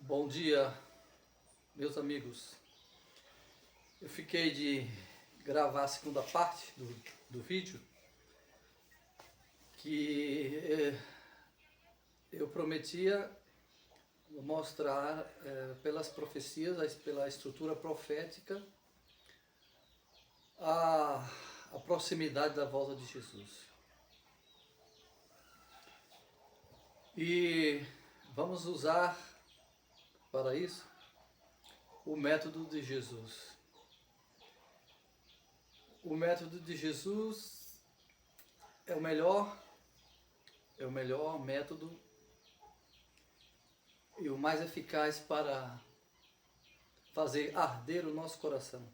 Bom dia, meus amigos. Eu fiquei de gravar a segunda parte do vídeo que eu prometia mostrar pelas profecias, pela estrutura profética, a proximidade da volta de Jesus. E vamos usar para isso o método de Jesus. O método de Jesus é o melhor método e o mais eficaz para fazer arder o nosso coração,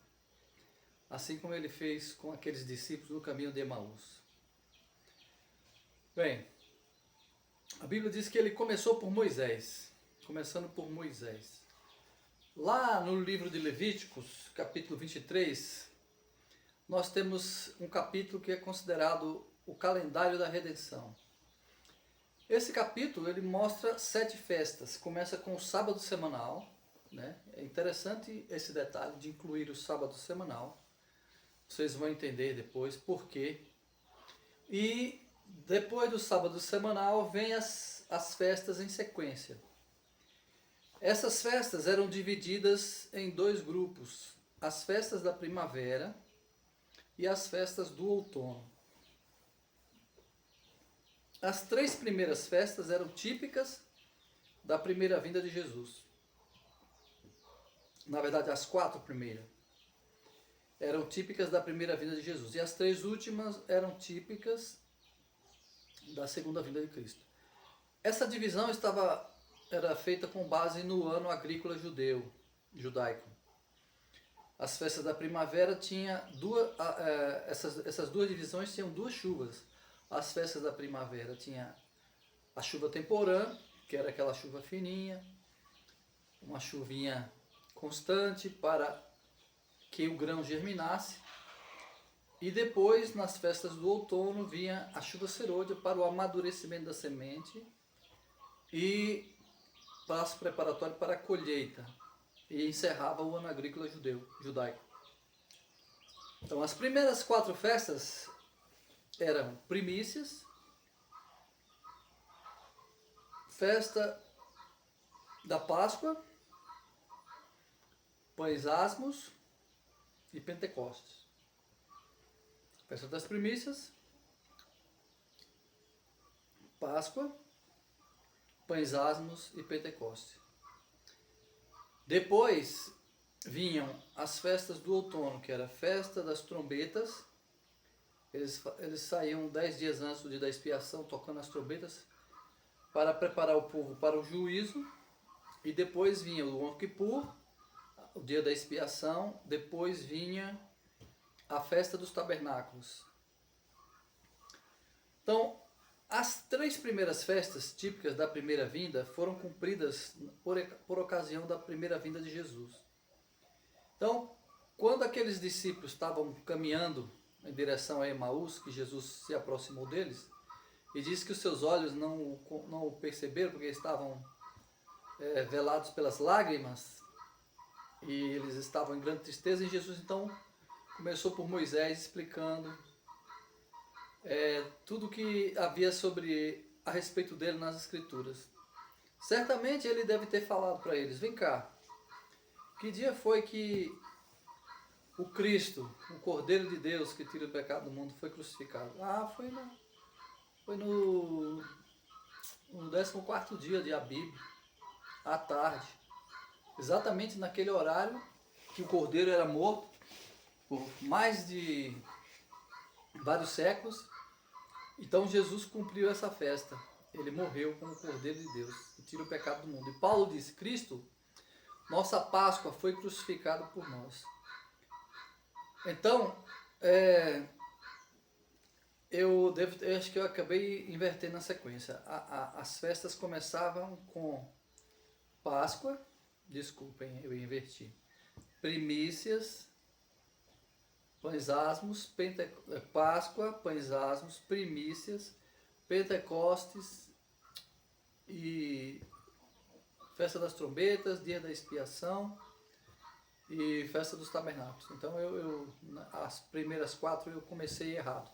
assim como ele fez com aqueles discípulos no caminho de Emaús. Bem, a Bíblia diz que ele começou por Moisés, começando por Moisés. Lá no livro de Levíticos, capítulo 23, nós temos um capítulo que é considerado o calendário da redenção. Esse capítulo ele mostra 7 festas, começa com o sábado semanal, né? É interessante esse detalhe de incluir o sábado semanal, vocês vão entender depois por quê. E depois do sábado semanal vem as festas em sequência. Essas festas eram divididas em 2 grupos, as festas da primavera e as festas do outono. As 3 primeiras festas eram típicas da primeira vinda de Jesus. Na verdade, as 4 primeiras eram típicas da primeira vinda de Jesus. E as 3 últimas eram típicas da segunda vinda de Cristo. Essa divisão era feita com base no ano agrícola judaico. As festas da primavera essas 2 divisões tinham 2 chuvas. As festas da primavera tinha a chuva temporã, que era aquela chuva fininha, uma chuvinha constante para que o grão germinasse. E depois, nas festas do outono, vinha a chuva serôdia para o amadurecimento da semente e passo preparatório para a colheita. E encerrava o ano agrícola judaico. Então, as primeiras 4 festas eram primícias, festa da Páscoa, pães asmos e Pentecostes. Festa das primícias, Páscoa, pães asmos e Pentecostes. Depois vinham as festas do outono, que era a festa das trombetas. Eles saíam 10 dias antes do dia da expiação, tocando as trombetas, para preparar o povo para o juízo. E depois vinha o Yom Kippur, o dia da expiação. Depois vinha a festa dos tabernáculos. Então, as 3 primeiras festas típicas da primeira vinda foram cumpridas por ocasião da primeira vinda de Jesus. Então, quando aqueles discípulos estavam caminhando em direção a Emaús, que Jesus se aproximou deles, e disse que os seus olhos não o perceberam, porque estavam velados pelas lágrimas, e eles estavam em grande tristeza, e Jesus então começou por Moisés explicando tudo que havia a respeito dele nas Escrituras. Certamente ele deve ter falado para eles: vem cá, que dia foi que o Cristo, o Cordeiro de Deus que tira o pecado do mundo, foi crucificado? Foi no 14º dia de Abib, à tarde. Exatamente naquele horário que o Cordeiro era morto por mais de vários séculos. Então Jesus cumpriu essa festa. Ele morreu como o Cordeiro de Deus, que tira o pecado do mundo. E Paulo disse: Cristo, nossa Páscoa, foi crucificado por nós. Então, eu acho que eu acabei invertendo a sequência. As festas começavam com Páscoa, desculpem, eu inverti. Primícias, pães asmos, Páscoa, pães asmos, primícias, Pentecostes e Festa das trombetas, dia da expiação e festa dos tabernáculos. Então as primeiras 4 eu comecei errado.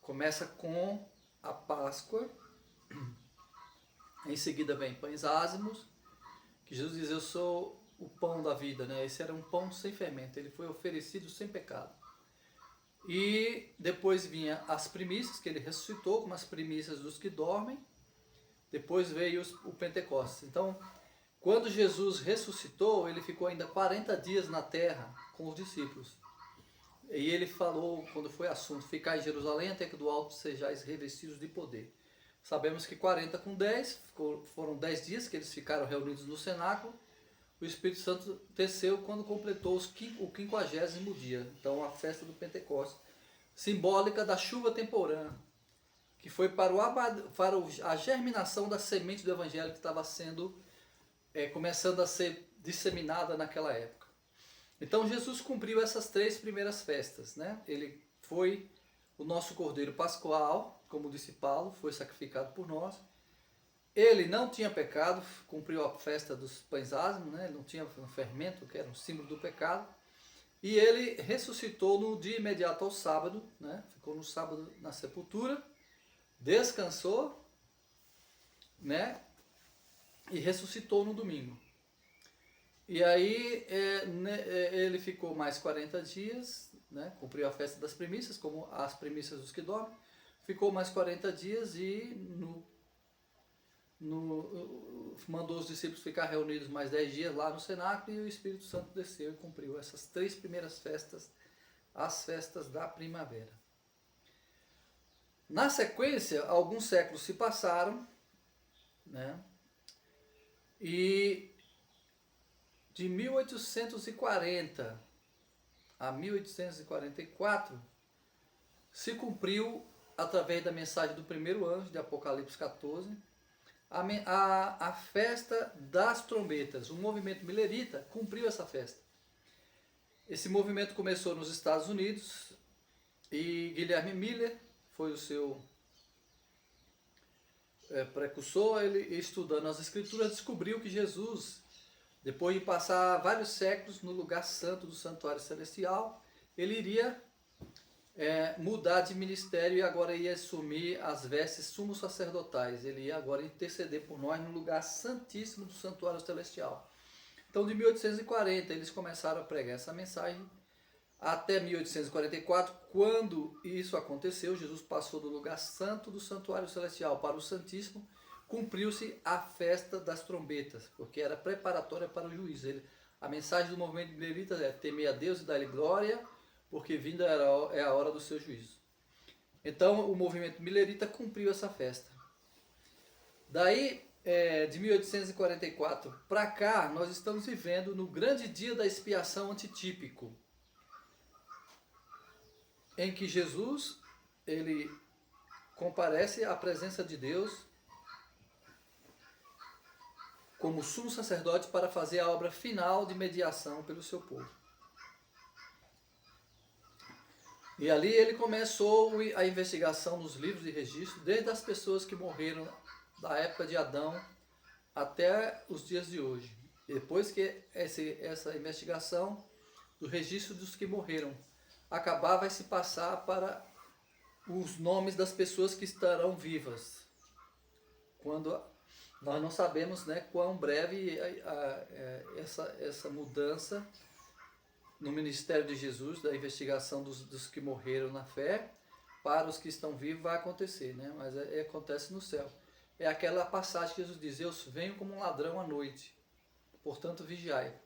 Começa com a Páscoa, em seguida vem pães ázimos, que Jesus diz, eu sou o pão da vida, né? Esse era um pão sem fermento, ele foi oferecido sem pecado. E depois vinha as primícias, que ele ressuscitou, como as primícias dos que dormem. Depois veio o Pentecostes. Então, quando Jesus ressuscitou, ele ficou ainda 40 dias na terra com os discípulos. E ele falou, quando foi assunto, ficar em Jerusalém até que do alto sejais revestidos de poder. Sabemos que 40 com 10, foram 10 dias que eles ficaram reunidos no cenáculo. O Espírito Santo desceu quando completou o 50º dia. Então a festa do Pentecostes, simbólica da chuva temporã, que foi para a germinação da semente do Evangelho que estava sendo, começando a ser disseminada naquela época. Então Jesus cumpriu essas 3 primeiras festas, né? Ele foi o nosso Cordeiro Pascual, como disse Paulo, foi sacrificado por nós. Ele não tinha pecado, cumpriu a festa dos pães ázimos, né? Ele não tinha um fermento, que era um símbolo do pecado. E ele ressuscitou no dia imediato ao sábado, né? Ficou no sábado na sepultura, descansou, né? E ressuscitou no domingo. E aí ele ficou mais 40 dias, né? Cumpriu a festa das primícias, como as primícias dos que dormem. Ficou mais 40 dias e mandou os discípulos ficar reunidos mais 10 dias lá no cenáculo, e o Espírito Santo desceu e cumpriu essas 3 primeiras festas, as festas da primavera. Na sequência, alguns séculos se passaram, né? E de 1840 a 1844 se cumpriu, através da mensagem do primeiro anjo de Apocalipse 14, a festa das trombetas. O movimento milerita cumpriu essa festa. Esse movimento começou nos Estados Unidos e Guilherme Miller foi o seu precursor. Ele, estudando as Escrituras, descobriu que Jesus, depois de passar vários séculos no lugar santo do santuário celestial, ele iria mudar de ministério e agora ia assumir as vestes sumos sacerdotais. Ele ia agora interceder por nós no lugar santíssimo do santuário celestial. Então, de 1840, eles começaram a pregar essa mensagem até 1844, quando isso aconteceu, Jesus passou do lugar santo do santuário celestial para o santíssimo, cumpriu-se a festa das trombetas, porque era preparatória para o juízo. A mensagem do movimento milerita é temer a Deus e dar-lhe glória, porque vinda é a hora do seu juízo. Então o movimento milerita cumpriu essa festa. Daí, de 1844 para cá, nós estamos vivendo no grande dia da expiação antitípico, em que Jesus, ele comparece à presença de Deus como sumo sacerdote para fazer a obra final de mediação pelo seu povo. E ali ele começou a investigação nos livros de registro, desde as pessoas que morreram da época de Adão até os dias de hoje. Depois que essa investigação do registro dos que morreram acabar, vai se passar para os nomes das pessoas que estarão vivas, quando nós não sabemos, né, quão breve essa mudança no ministério de Jesus, da investigação dos que morreram na fé, para os que estão vivos vai acontecer, né? Mas acontece no céu. É aquela passagem que Jesus diz, eu venho como um ladrão à noite, portanto vigiai.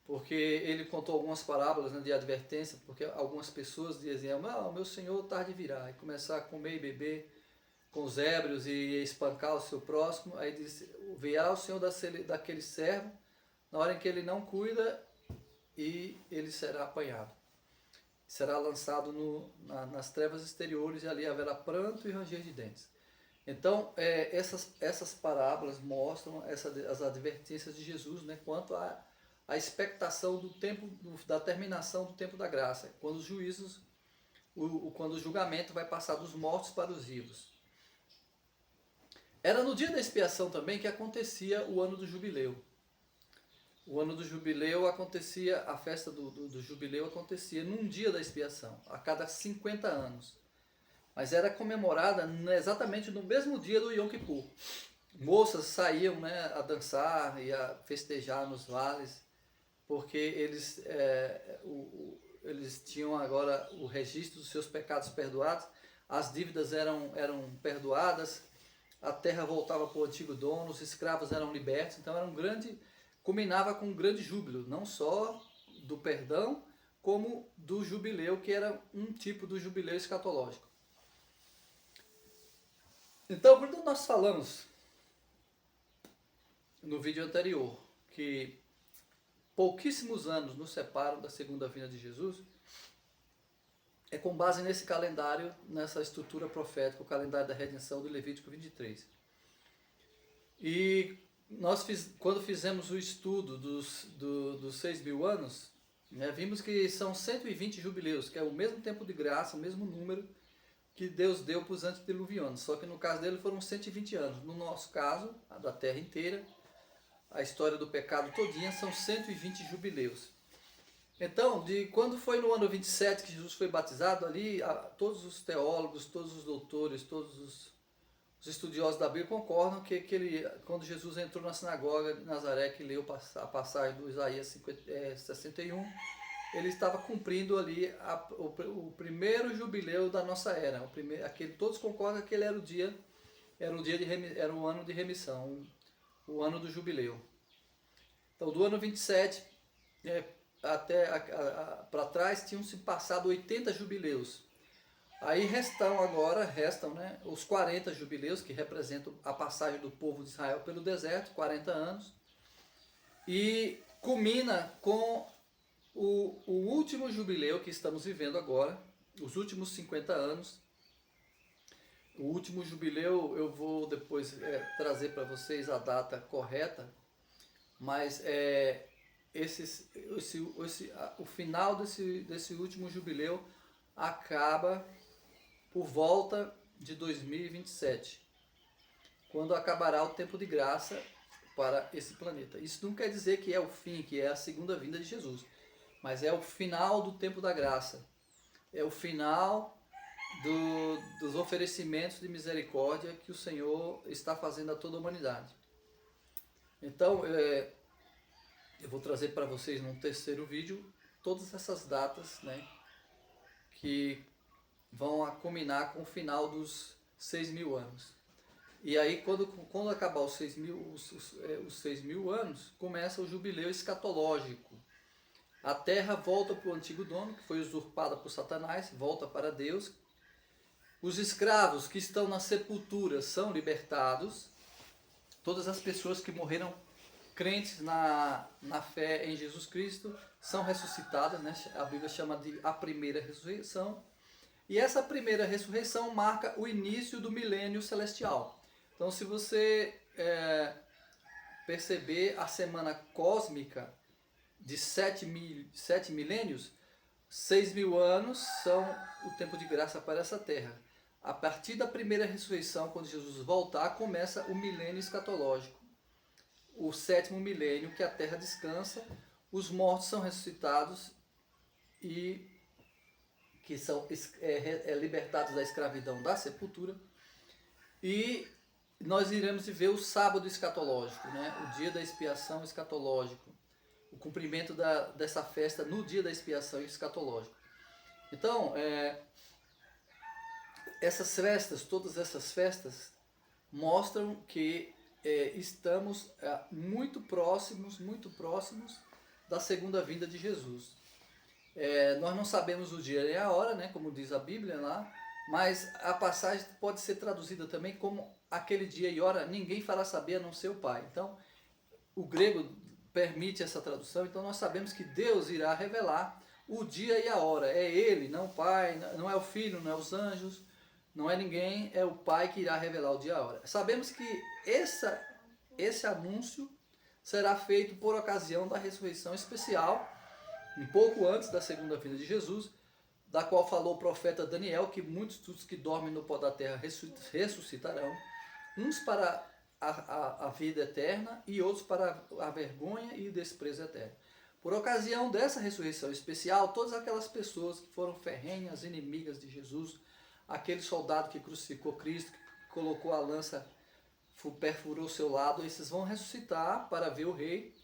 Porque ele contou algumas parábolas, né, de advertência, porque algumas pessoas diziam, o meu Senhor tarde virá, e começar a comer e beber com os ébrios e espancar o seu próximo. Aí diz, virá o Senhor daquele servo, na hora em que ele não cuida, e ele será apanhado. Será lançado nas trevas exteriores, e ali haverá pranto e ranger de dentes. Então, essas parábolas mostram as advertências de Jesus, né, quanto à expectação do tempo, da terminação do tempo da graça, quando os juízos, quando o julgamento vai passar dos mortos para os vivos. Era no dia da expiação também que acontecia o ano do jubileu. O ano do jubileu acontecia, a festa do jubileu acontecia num dia da expiação, a cada 50 anos. Mas era comemorada exatamente no mesmo dia do Yom Kippur. Moças saíam, né, a dançar e a festejar nos vales, porque eles tinham agora o registro dos seus pecados perdoados, as dívidas eram perdoadas, a terra voltava para o antigo dono, os escravos eram libertos, então era culminava com um grande júbilo, não só do perdão, como do jubileu, que era um tipo do jubileu escatológico. Então, quando nós falamos no vídeo anterior que pouquíssimos anos nos separam da segunda vinda de Jesus, é com base nesse calendário, nessa estrutura profética, o calendário da redenção do Levítico 23. E quando fizemos o estudo dos 6.000 anos, né, vimos que são 120 jubileus, que é o mesmo tempo de graça, o mesmo número que Deus deu para os antediluvianos, só que no caso dele foram 120 anos. No nosso caso, a da terra inteira, a história do pecado todinha, são 120 jubileus. Então, quando foi no ano 27 que Jesus foi batizado, ali todos os teólogos, todos os doutores, todos os estudiosos da Bíblia concordam que quando Jesus entrou na sinagoga de Nazaré, que leu a passagem do Isaías 61, ele estava cumprindo ali o primeiro jubileu da nossa era. Todos concordam que ele era o ano de remissão, o ano do jubileu. Então, do ano 27 até para trás, tinham se passado 80 jubileus. Aí restam, né, os 40 jubileus, que representam a passagem do povo de Israel pelo deserto, 40 anos. E culmina com o último jubileu que estamos vivendo agora, os últimos 50 anos. O último jubileu, eu vou depois trazer para vocês a data correta, mas o final desse último jubileu acaba por volta de 2027, quando acabará o tempo de graça para esse planeta. Isso não quer dizer que é o fim, que é a segunda vinda de Jesus, mas é o final do tempo da graça, é o final dos oferecimentos de misericórdia que o Senhor está fazendo a toda a humanidade. Então, eu vou trazer para vocês num terceiro vídeo todas essas datas, né, que vão culminar com o final dos 6.000 anos. E aí, quando acabar os 6.000 anos, começa o jubileu escatológico. A terra volta para o antigo dono, que foi usurpada por Satanás, volta para Deus. Os escravos que estão na sepultura são libertados. Todas as pessoas que morreram crentes na fé em Jesus Cristo são ressuscitadas, né? A Bíblia chama de a primeira ressurreição. E essa primeira ressurreição marca o início do milênio celestial. Então, se você perceber a semana cósmica de 7 milênios, 6.000 anos são o tempo de graça para essa terra. A partir da primeira ressurreição, quando Jesus voltar, começa o milênio escatológico. O 7º milênio, que a terra descansa, os mortos são ressuscitados e que são libertados da escravidão da sepultura, e nós iremos viver o sábado escatológico, né? O dia da expiação escatológico, o cumprimento dessa festa no dia da expiação escatológico. Então, todas essas festas mostram que estamos muito próximos da segunda vinda de Jesus. Nós não sabemos o dia nem a hora, né, como diz a Bíblia lá, mas a passagem pode ser traduzida também como aquele dia e hora ninguém fará saber a não ser o Pai. Então, o grego permite essa tradução, então nós sabemos que Deus irá revelar o dia e a hora. É Ele, não o Pai, não é o Filho, não é os anjos, não é ninguém, é o Pai que irá revelar o dia e a hora. Sabemos que esse anúncio será feito por ocasião da ressurreição especial, um pouco antes da segunda vinda de Jesus, da qual falou o profeta Daniel, que muitos dos que dormem no pó da terra ressuscitarão. uns para a vida eterna e outros para a vergonha e o desprezo eterno. Por ocasião dessa ressurreição especial, todas aquelas pessoas que foram ferrenhas inimigas de Jesus, aquele soldado que crucificou Cristo, que colocou a lança, perfurou o seu lado, esses vão ressuscitar para ver o rei,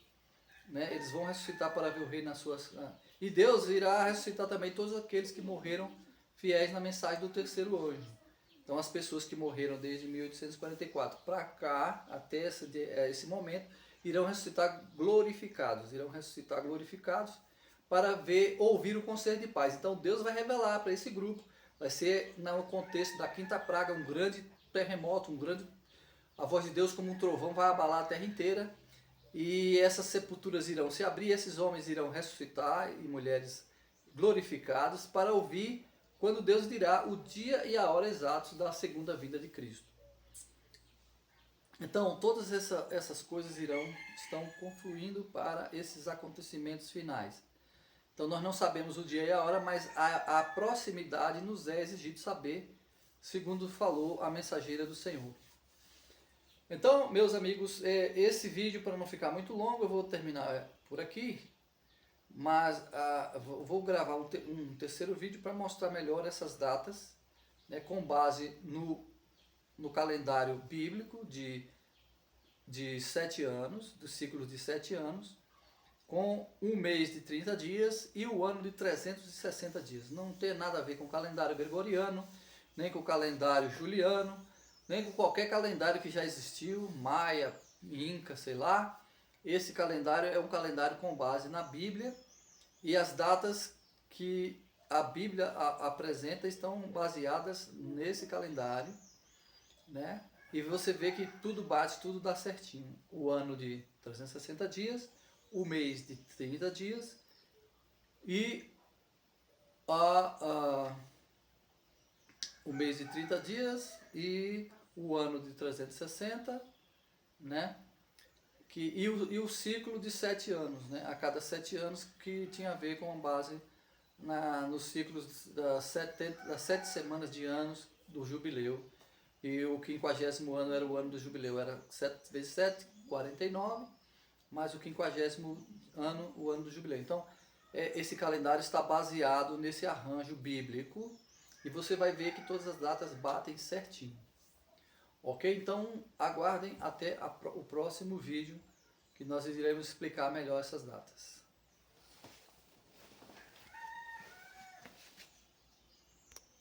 né? Eles vão ressuscitar para ver o rei nas suas... E Deus irá ressuscitar também todos aqueles que morreram fiéis na mensagem do terceiro anjo. Então as pessoas que morreram desde 1844 para cá, até esse momento, irão ressuscitar glorificados para ouvir o conselho de paz. Então Deus vai revelar para esse grupo, vai ser no contexto da quinta praga, um grande terremoto, a voz de Deus como um trovão vai abalar a terra inteira, e essas sepulturas irão se abrir, esses homens irão ressuscitar e mulheres glorificados para ouvir quando Deus dirá o dia e a hora exatos da segunda vinda de Cristo. Então, todas essas coisas estão confluindo para esses acontecimentos finais. Então, nós não sabemos o dia e a hora, mas a proximidade nos é exigido saber, segundo falou a mensageira do Senhor. Então, meus amigos, esse vídeo, para não ficar muito longo, eu vou terminar por aqui, mas vou gravar um terceiro vídeo para mostrar melhor essas datas, né, com base no calendário bíblico de 7 anos, dos ciclos de 7 anos, com um mês de 30 dias e o ano de 360 dias. Não tem nada a ver com o calendário gregoriano, nem com o calendário juliano, nem com qualquer calendário que já existiu, maia, inca, sei lá. Esse calendário é um calendário com base na Bíblia, e as datas que a Bíblia apresenta estão baseadas nesse calendário, né? E você vê que tudo bate, tudo dá certinho. O ano de 360 dias, o mês de 30 dias e o mês de 30 dias e o ano de 360, né? E o ciclo de 7 anos, né? A cada 7 anos, que tinha a ver com base nos ciclos das 7 semanas de anos do jubileu. E o 50º ano era o ano do jubileu, era 7 vezes 7, 49, mais o 50º ano, o ano do jubileu. Então, esse calendário está baseado nesse arranjo bíblico, e você vai ver que todas as datas batem certinho. Ok? Então, aguardem até o próximo vídeo, que nós iremos explicar melhor essas datas.